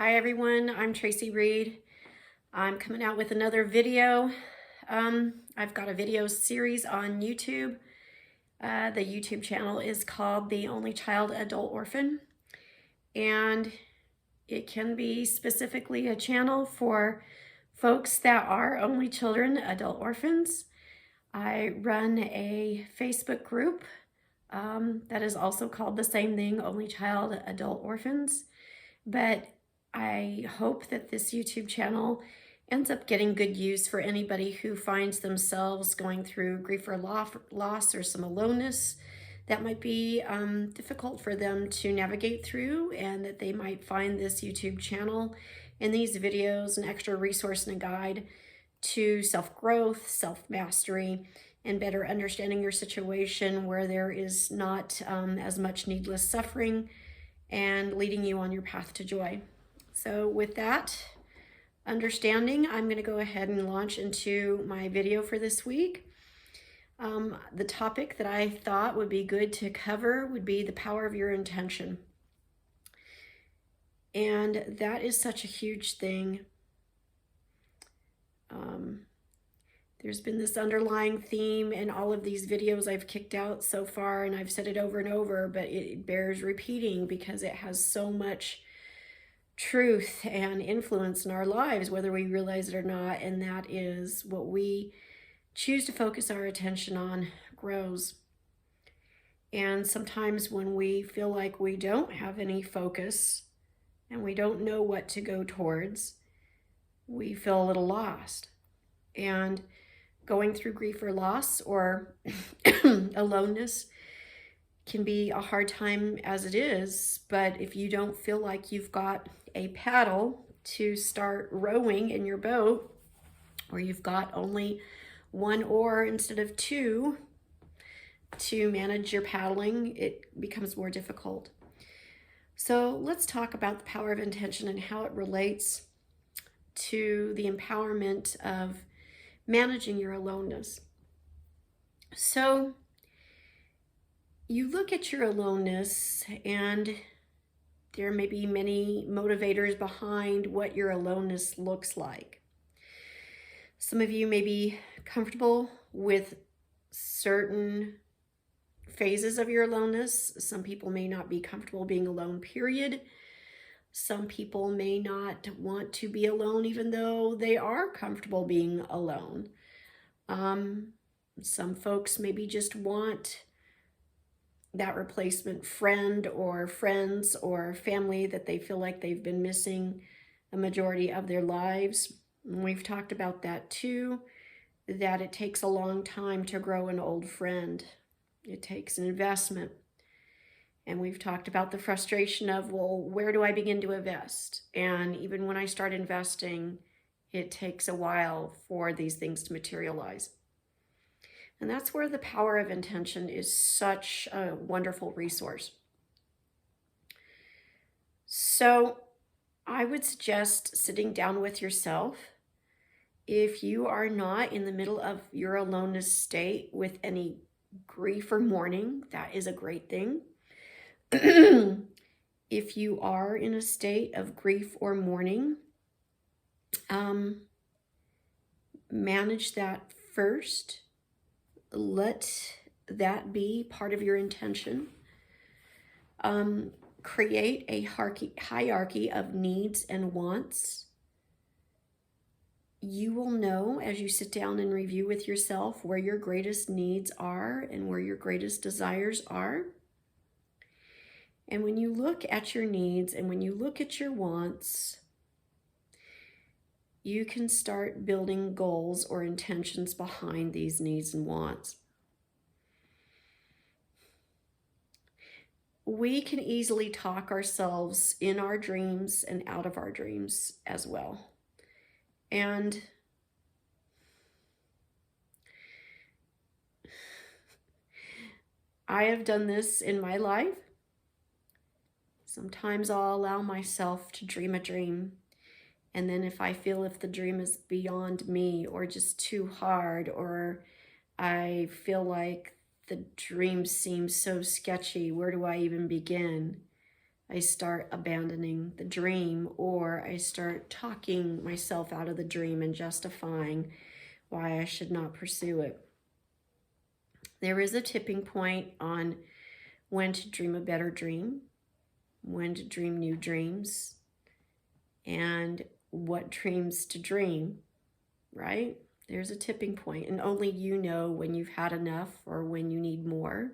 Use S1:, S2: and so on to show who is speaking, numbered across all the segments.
S1: Hi everyone, I'm Tracy Reed. I'm coming out with another video. I've got a video series on YouTube. The YouTube channel is called The Only Child Adult Orphan, and it can be specifically a channel for folks that are only children, adult orphans. I run a Facebook group that is also called the same thing, Only Child Adult Orphans. But I hope that this YouTube channel ends up getting good use for anybody who finds themselves going through grief or loss or some aloneness that might be difficult for them to navigate through, and that they might find this YouTube channel and these videos an extra resource and a guide to self-growth, self-mastery, and better understanding your situation where there is not as much needless suffering, and leading you on your path to joy. So with that understanding, I'm going to go ahead and launch into my video for this week. The topic that I thought would be good to cover would be the power of your intention. And that is such a huge thing. There's been this underlying theme in all of these videos I've kicked out so far, and I've said it over and over, but it bears repeating because it has so much truth and influence in our lives, whether we realize it or not, and that is what we choose to focus our attention on grows. And sometimes when we feel like we don't have any focus and we don't know what to go towards, we feel a little lost. And going through grief or loss or aloneness can be a hard time as it is, but if you don't feel like you've got a paddle to start rowing in your boat, or you've got only one oar instead of two to manage your paddling, it becomes more difficult. So let's talk about the power of intention and how it relates to the empowerment of managing your aloneness. So you look at your aloneness, and there may be many motivators behind what your aloneness looks like. Some of you may be comfortable with certain phases of your aloneness. Some people may not be comfortable being alone, period. Some people may not want to be alone even though they are comfortable being alone. Some folks maybe just want that replacement friend or friends or family that they feel like they've been missing a majority of their lives. And we've talked about that too, that it takes a long time to grow an old friend. It takes an investment. And we've talked about the frustration of, well, where do I begin to invest? And even when I start investing, it takes a while for these things to materialize. And that's where the power of intention is such a wonderful resource. So I would suggest sitting down with yourself. If you are not in the middle of your aloneness state with any grief or mourning, that is a great thing. If you are in a state of grief or mourning, manage that first. Let that be part of your intention. Create a hierarchy of needs and wants. You will know as you sit down and review with yourself where your greatest needs are and where your greatest desires are. And when you look at your needs and when you look at your wants, you can start building goals or intentions behind these needs and wants. We can easily talk ourselves in our dreams and out of our dreams as well. And I have done this in my life. Sometimes I'll allow myself to dream a dream. And then if I feel if the dream is beyond me or just too hard, or I feel like the dream seems so sketchy, where do I even begin? I start abandoning the dream, or I start talking myself out of the dream and justifying why I should not pursue it. There is a tipping point on when to dream a better dream, when to dream new dreams, and what dreams to dream, right? There's a tipping point, and only you know when you've had enough or when you need more.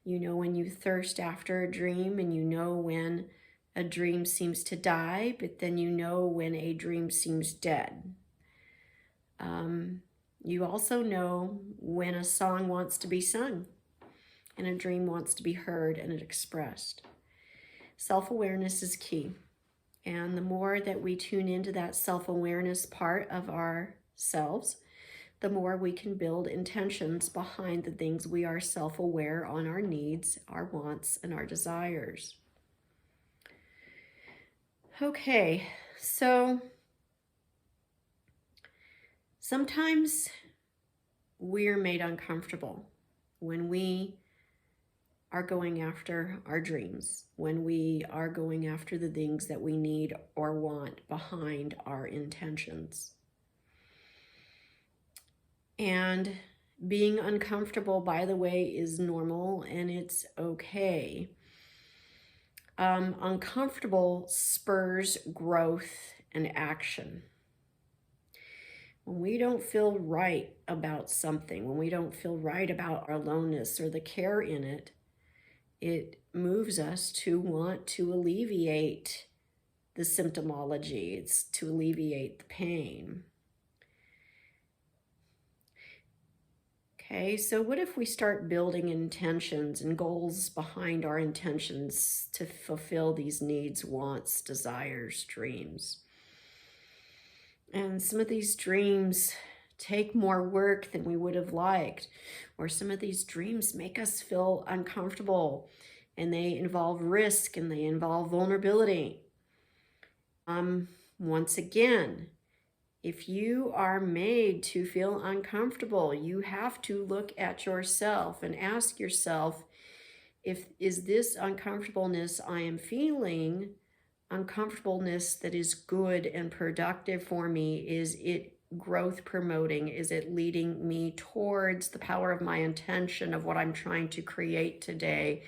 S1: You know when you thirst after a dream, and you know when a dream seems to die, but then you know when a dream seems dead. You also know when a song wants to be sung and a dream wants to be heard and expressed. Self-awareness is key. And the more that we tune into that self-awareness part of ourselves, the more we can build intentions behind the things we are self-aware on, our needs, our wants, and our desires. Okay, so sometimes we're made uncomfortable when we are going after our dreams, when we are going after the things that we need or want behind our intentions. And being uncomfortable, by the way, is normal and it's okay. Uncomfortable spurs growth and action. When we don't feel right about something, when we don't feel right about our aloneness or the care in it, it moves us to want to alleviate the symptomology. It's to alleviate the pain. Okay, so what if we start building intentions and goals behind our intentions to fulfill these needs, wants, desires, dreams? And some of these dreams take more work than we would have liked, or some of these dreams make us feel uncomfortable, and they involve risk and they involve vulnerability. Once again, if you are made to feel uncomfortable, you have to look at yourself and ask yourself, is this uncomfortableness I am feeling uncomfortableness that is good and productive for me? Is it growth promoting? Is it leading me towards the power of my intention of what I'm trying to create today,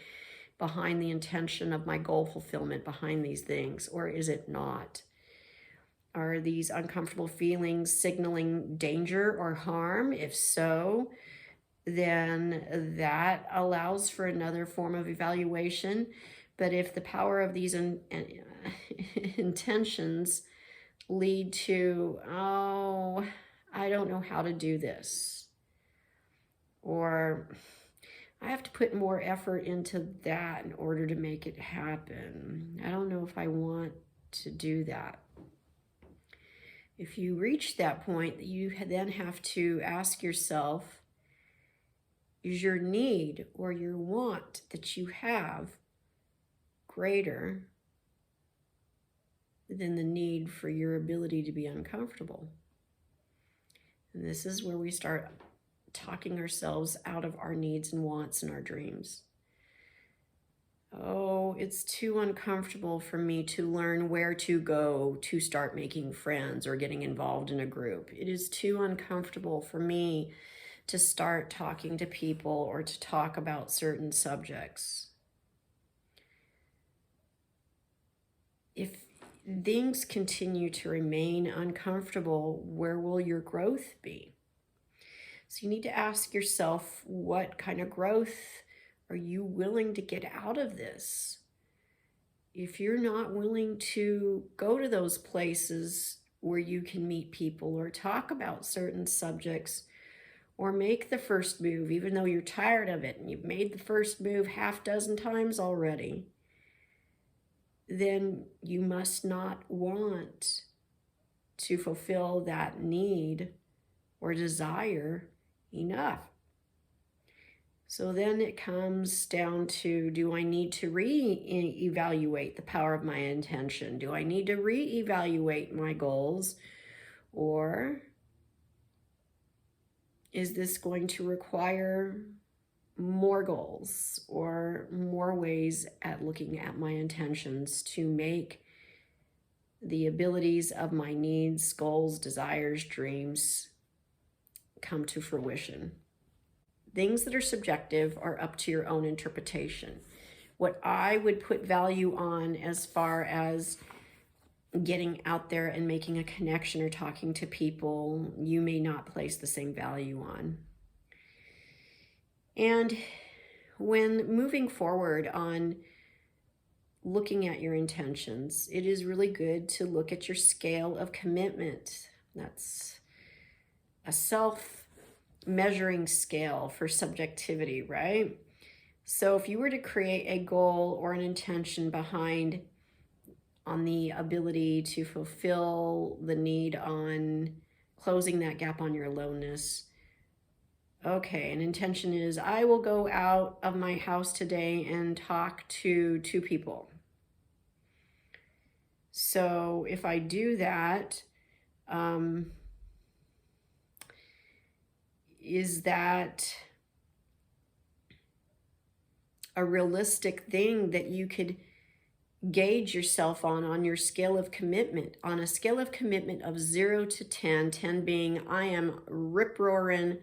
S1: behind the intention of my goal fulfillment behind these things? Or is it not? Are these uncomfortable feelings signaling danger or harm? If so, then that allows for another form of evaluation. But if the power of these intentions lead to, oh, I don't know how to do this, or I have to put more effort into that in order to make it happen, I don't know if I want to do that. If you reach that point, you then have to ask yourself, is your need or your want that you have greater than the need for your ability to be uncomfortable? And this is where we start talking ourselves out of our needs and wants and our dreams. Oh, it's too uncomfortable for me to learn where to go to start making friends or getting involved in a group. It is too uncomfortable for me to start talking to people or to talk about certain subjects. If things continue to remain uncomfortable, where will your growth be? So you need to ask yourself, what kind of growth are you willing to get out of this? If you're not willing to go to those places where you can meet people or talk about certain subjects or make the first move, even though you're tired of it and you've made the first move half dozen times already, then you must not want to fulfill that need or desire enough. So then it comes down to, do I need to re-evaluate the power of my intention? Do I need to re-evaluate my goals? Or is this going to require more goals or more ways at looking at my intentions to make the abilities of my needs, goals, desires, dreams come to fruition. Things that are subjective are up to your own interpretation. What I would put value on as far as getting out there and making a connection or talking to people, you may not place the same value on. And when moving forward on looking at your intentions, it is really good to look at your scale of commitment. That's a self-measuring scale for subjectivity, right? So if you were to create a goal or an intention behind on the ability to fulfill the need on closing that gap on your aloneness, okay, an intention is, I will go out of my house today and talk to 2 people. So if I do that, is that a realistic thing that you could gauge yourself on your scale of commitment? On a scale of commitment of 0 to 10, 10 being I am rip-roaring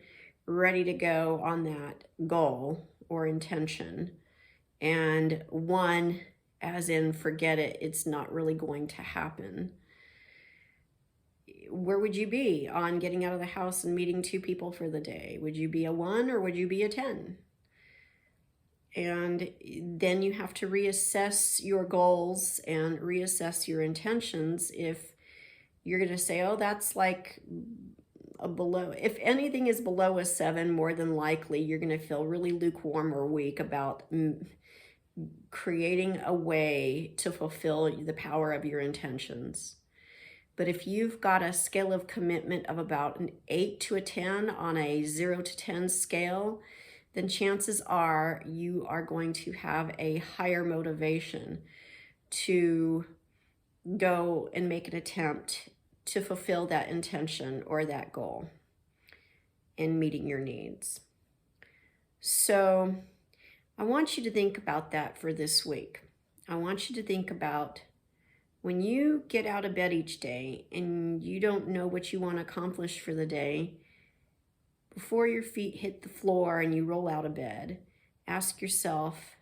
S1: ready to go on that goal or intention, and 1 as in forget it, it's not really going to happen. Where would you be on getting out of the house and meeting 2 people for the day? Would you be a 1 or would you be a 10? And then you have to reassess your goals and reassess your intentions. If you're going to say, oh, that's like a below, if anything is below a 7, more than likely you're going to feel really lukewarm or weak about creating a way to fulfill the power of your intentions. But if you've got a scale of commitment of about an 8 to a 10 on a 0 to 10 scale, then chances are you are going to have a higher motivation to go and make an attempt to fulfill that intention or that goal in meeting your needs. So I want you to think about that for this week. I want you to think about when you get out of bed each day and you don't know what you want to accomplish for the day, before your feet hit the floor and you roll out of bed, ask yourself,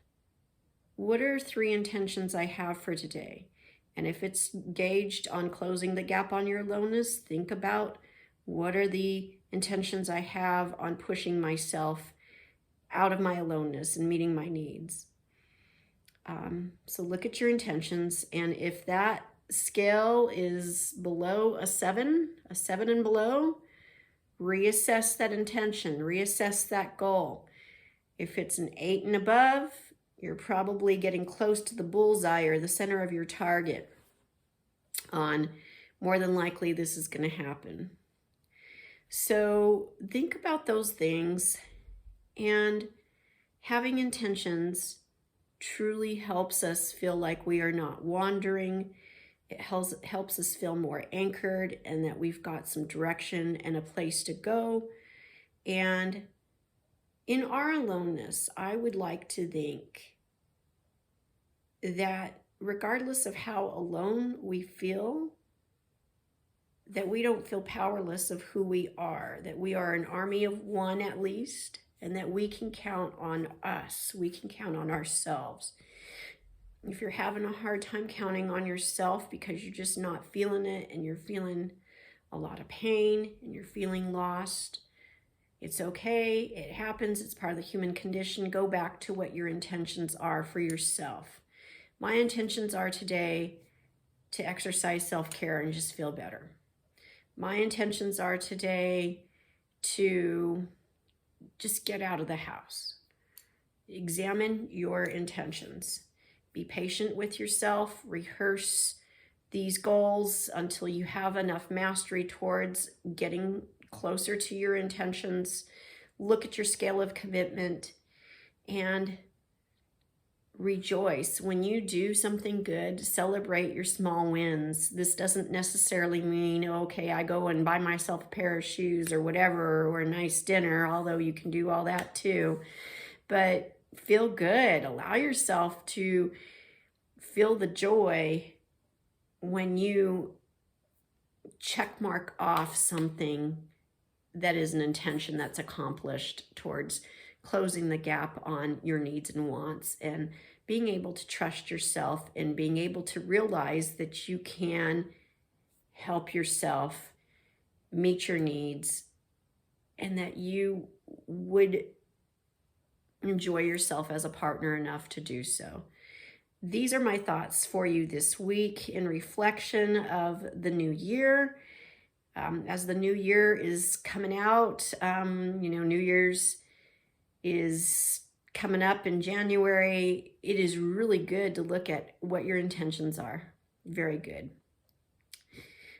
S1: what are 3 intentions I have for today? And if it's gauged on closing the gap on your aloneness, think about what are the intentions I have on pushing myself out of my aloneness and meeting my needs. So look at your intentions, and if that scale is below a 7 and below, reassess that intention, reassess that goal. If it's an 8 and above, you're probably getting close to the bullseye or the center of your target on more than likely this is going to happen. So think about those things, and having intentions truly helps us feel like we are not wandering. It helps us feel more anchored and that we've got some direction and a place to go. And in our aloneness, I would like to think that regardless of how alone we feel, that we don't feel powerless of who we are, that we are an army of 1 at least, and that we can count on us. We can count on ourselves. If you're having a hard time counting on yourself because you're just not feeling it and you're feeling a lot of pain and you're feeling lost, it's okay. It happens. It's part of the human condition. Go back to what your intentions are for yourself. My intentions are today to exercise self-care and just feel better. My intentions are today to just get out of the house. Examine your intentions. Be patient with yourself. Rehearse these goals until you have enough mastery towards getting closer to your intentions. Look at your scale of commitment and rejoice. When you do something good, celebrate your small wins. This doesn't necessarily mean, okay, I go and buy myself a pair of shoes or whatever, or a nice dinner, although you can do all that too. but feel good. Allow yourself to feel the joy when you check mark off something that is an intention that's accomplished towards closing the gap on your needs and wants, and being able to trust yourself and being able to realize that you can help yourself meet your needs and that you would enjoy yourself as a partner enough to do so. These are my thoughts for you this week in reflection of the new year. As the new year is coming out, New Year's is coming up in January. It is really good to look at what your intentions are. Very good.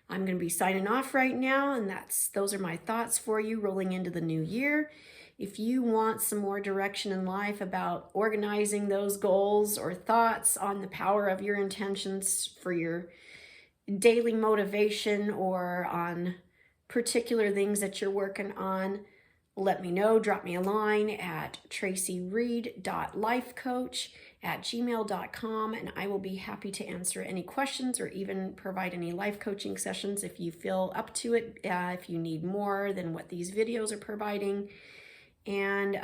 S1: I'm going to be signing off right now, and those are my thoughts for you rolling into the new year. If you want some more direction in life about organizing those goals or thoughts on the power of your intentions for your daily motivation or on particular things that you're working on, let me know. Drop me a line at tracyreed.lifecoach@gmail.com, and I will be happy to answer any questions or even provide any life coaching sessions if you feel up to it, if you need more than what these videos are providing. And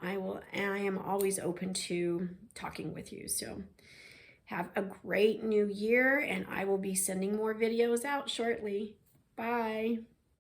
S1: I am always open to talking with you. So have a great new year, and I will be sending more videos out shortly. Bye.